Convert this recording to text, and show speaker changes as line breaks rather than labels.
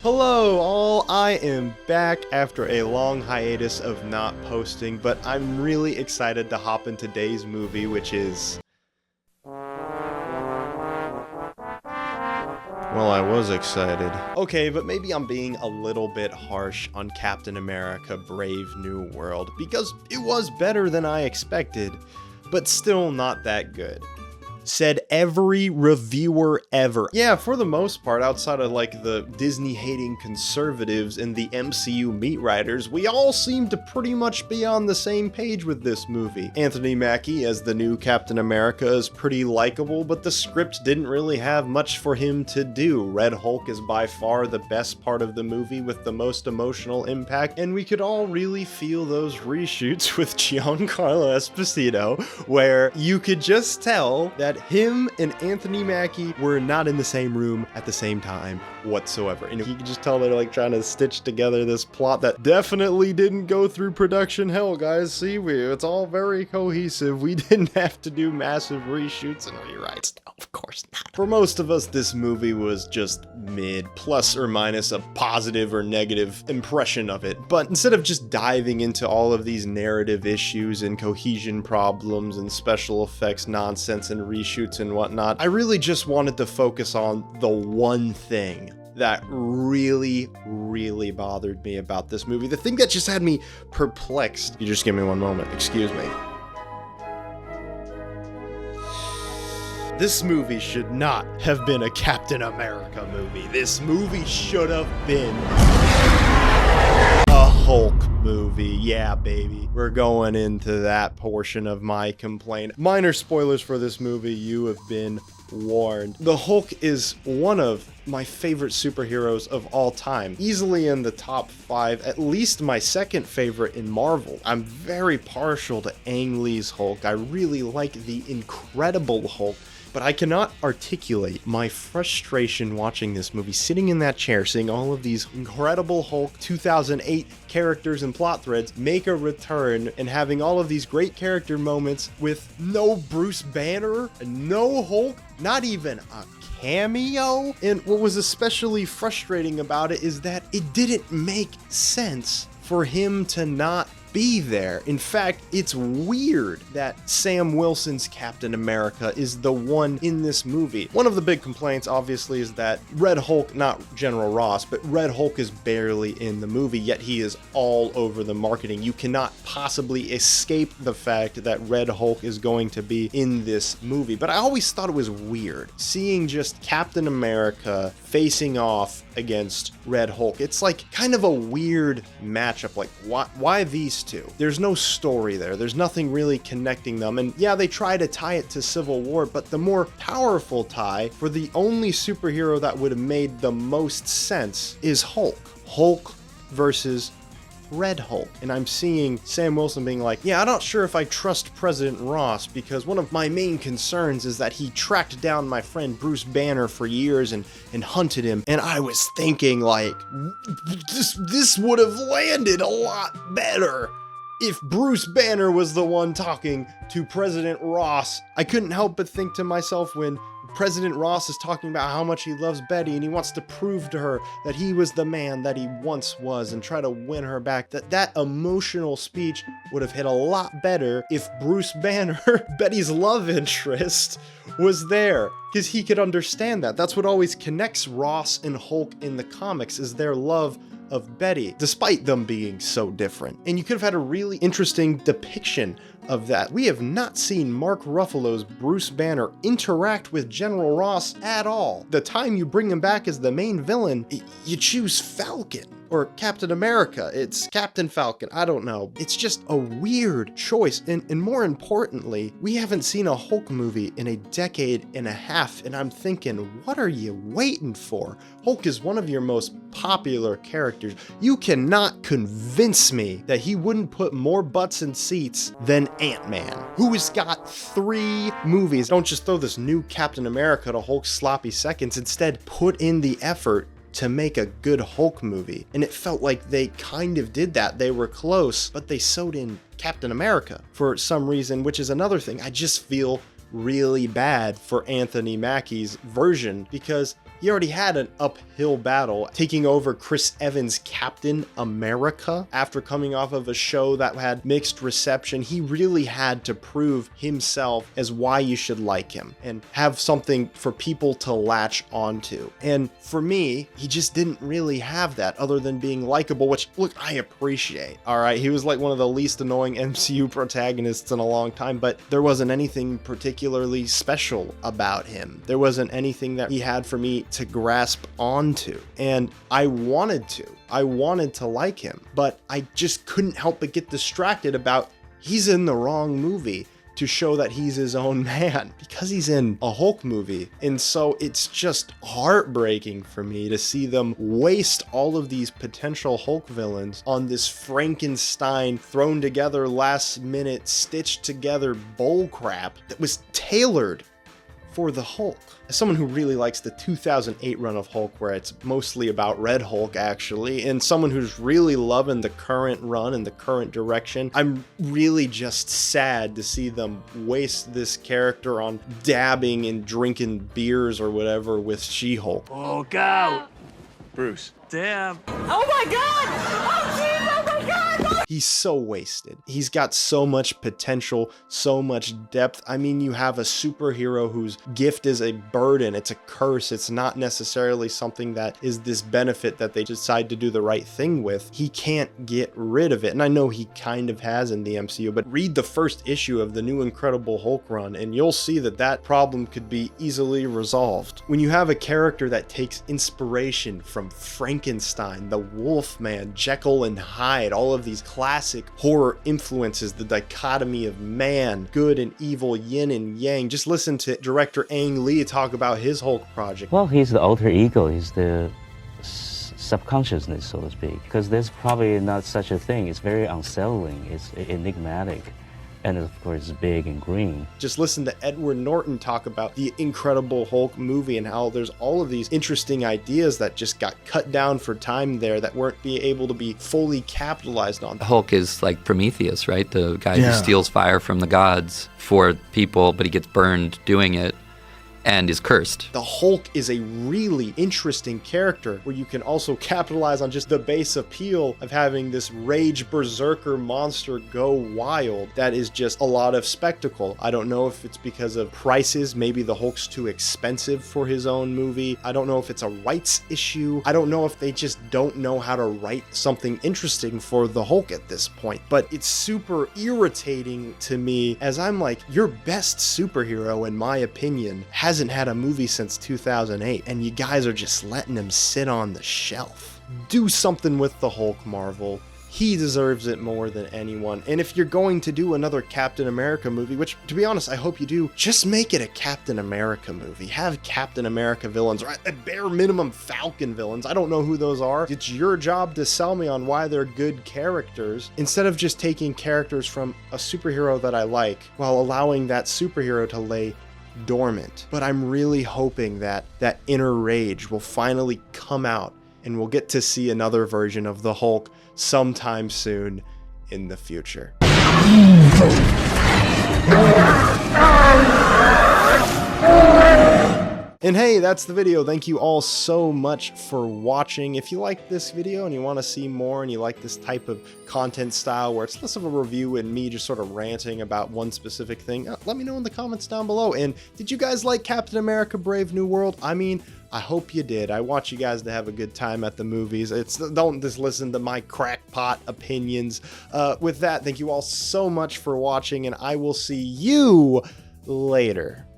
Hello all, I am back after a long hiatus of not posting, but I'm really excited to hop in today's movie, which is... Well, I was excited. Okay, but maybe I'm being a little bit harsh on Captain America: Brave New World, because it was better than I expected, but still not that good. Said every reviewer ever. Yeah, for the most part, outside of like the Disney-hating conservatives and the MCU meat writers, we all seem to pretty much be on the same page with this movie. Anthony Mackie as the new Captain America is pretty likable, but the script didn't really have much for him to do. Red Hulk is by far the best part of the movie with the most emotional impact, and we could all really feel those reshoots with Giancarlo Esposito, where you could just tell that him and Anthony Mackie were not in the same room at the same time whatsoever. And you can just tell they're like trying to stitch together this plot that definitely didn't go through production hell, guys. See, it's all very cohesive. We didn't have to do massive reshoots and rewrites. No, of course not. For most of us, this movie was just mid, plus or minus a positive or negative impression of it. But instead of just diving into all of these narrative issues and cohesion problems and special effects nonsense and reshoots and whatnot, I really just wanted to focus on the one thing that really bothered me about this movie. The thing that just had me perplexed. You just give me one moment, excuse me. This movie should not have been a Captain America movie. This movie should have been a Hulk movie. Yeah, baby. We're going into that portion of my complaint. Minor spoilers for this movie, you have been warned. The Hulk is one of my favorite superheroes of all time. Easily in the top 5, at least my second favorite in Marvel. I'm very partial to Ang Lee's Hulk. I really like the Incredible Hulk. But I cannot articulate my frustration watching this movie, sitting in that chair, seeing all of these Incredible Hulk 2008 characters and plot threads make a return and having all of these great character moments with no Bruce Banner, no Hulk, not even a cameo. And what was especially frustrating about it is that it didn't make sense for him to not be there. In fact, it's weird that Sam Wilson's Captain America is the one in this movie. One of the big complaints, obviously, is that Red Hulk, not General Ross, but Red Hulk is barely in the movie, yet he is all over the marketing. You cannot possibly escape the fact that Red Hulk is going to be in this movie. But I always thought it was weird seeing just Captain America facing off against Red Hulk. It's like kind of a weird matchup. Like, why these two? There's no story there. There's nothing really connecting them. And yeah, they try to tie it to Civil War, but the more powerful tie for the only superhero that would have made the most sense is Hulk. Hulk versus Red Hulk. And I'm seeing Sam Wilson being like, yeah, I'm not sure if I trust President Ross because one of my main concerns is that he tracked down my friend Bruce Banner for years and hunted him. And I was thinking like, this would have landed a lot better if Bruce Banner was the one talking to President Ross. I couldn't help but think to myself when President Ross is talking about how much he loves Betty and he wants to prove to her that he was the man that he once was and try to win her back, that emotional speech would have hit a lot better if Bruce Banner, Betty's love interest, was there, because he could understand that. That's what always connects Ross and Hulk in the comics, is their love of Betty, despite them being so different. And you could have had a really interesting depiction of that. We have not seen Mark Ruffalo's Bruce Banner interact with General Ross at all. The time you bring him back as the main villain, you choose Falcon. Or Captain America, it's Captain Falcon, I don't know. It's just a weird choice, and more importantly, we haven't seen a Hulk movie in a decade and a half, and I'm thinking, what are you waiting for? Hulk is one of your most popular characters. You cannot convince me that he wouldn't put more butts in seats than Ant-Man, who has got 3 movies. Don't just throw this new Captain America to Hulk's sloppy seconds, instead put in the effort to make a good Hulk movie. And it felt like they kind of did that. They were close, but they sewed in Captain America for some reason, which is another thing. I just feel really bad for Anthony Mackie's version because He already had an uphill battle taking over Chris Evans' Captain America after coming off of a show that had mixed reception. He really had to prove himself as why you should like him and have something for people to latch onto. And for me, he just didn't really have that other than being likable, which, look, I appreciate. All right, he was like one of the least annoying MCU protagonists in a long time, but there wasn't anything particularly special about him. There wasn't anything that he had for me to grasp onto. And I wanted to like him, but I just couldn't help but get distracted about he's in the wrong movie to show that he's his own man because he's in a Hulk movie. And so it's just heartbreaking for me to see them waste all of these potential Hulk villains on this Frankenstein thrown together last minute stitched together bull crap that was tailored for the Hulk. As someone who really likes the 2008 run of Hulk, where it's mostly about Red Hulk actually, and someone who's really loving the current run and the current direction, I'm really just sad to see them waste this character on dabbing and drinking beers or whatever with She-Hulk.
Oh, go!
Bruce.
Damn.
Oh my god! Oh jeez, oh my god!
He's so wasted. He's got so much potential, so much depth. I mean, you have a superhero whose gift is a burden. It's a curse. It's not necessarily something that is this benefit that they decide to do the right thing with. He can't get rid of it. And I know he kind of has in the MCU, but read the first issue of the new Incredible Hulk run and you'll see that that problem could be easily resolved. When you have a character that takes inspiration from Frankenstein, the Wolfman, Jekyll and Hyde, all of these classic horror influences, the dichotomy of man, good and evil, yin and yang. Just listen to director Ang Lee talk about his Hulk project.
Well, he's the alter ego. He's the subconsciousness, so to speak, because there's probably not such a thing. It's very unsettling. It's enigmatic. And of course, it's big and green.
Just listen to Edward Norton talk about the Incredible Hulk movie and how there's all of these interesting ideas that just got cut down for time there that weren't able to be fully capitalized on.
Hulk is like Prometheus, right? The guy who steals fire from the gods for people, but he gets burned doing it and is cursed.
The Hulk is a really interesting character where you can also capitalize on just the base appeal of having this rage berserker monster go wild that is just a lot of spectacle. I don't know if it's because of prices. Maybe the Hulk's too expensive for his own movie. I don't know if it's a rights issue. I don't know if they just don't know how to write something interesting for the Hulk at this point. But it's super irritating to me as I'm like, your best superhero, in my opinion, hasn't had a movie since 2008, and you guys are just letting him sit on the shelf. Do something with the Hulk, Marvel. He deserves it more than anyone. And if you're going to do another Captain America movie, which, to be honest, I hope you do, just make it a Captain America movie. Have Captain America villains, or at bare minimum Falcon villains. I don't know who those are. It's your job to sell me on why they're good characters, instead of just taking characters from a superhero that I like while allowing that superhero to lay dormant. But I'm really hoping that that inner rage will finally come out and we'll get to see another version of the Hulk sometime soon in the future. And hey, that's the video. Thank you all so much for watching. If you like this video and you want to see more and you like this type of content style where it's less of a review and me just sort of ranting about one specific thing, let me know in the comments down below. And did you guys like Captain America Brave New World? I mean, I hope you did. I want you guys to have a good time at the movies. Don't just listen to my crackpot opinions. With that, thank you all so much for watching, and I will see you later.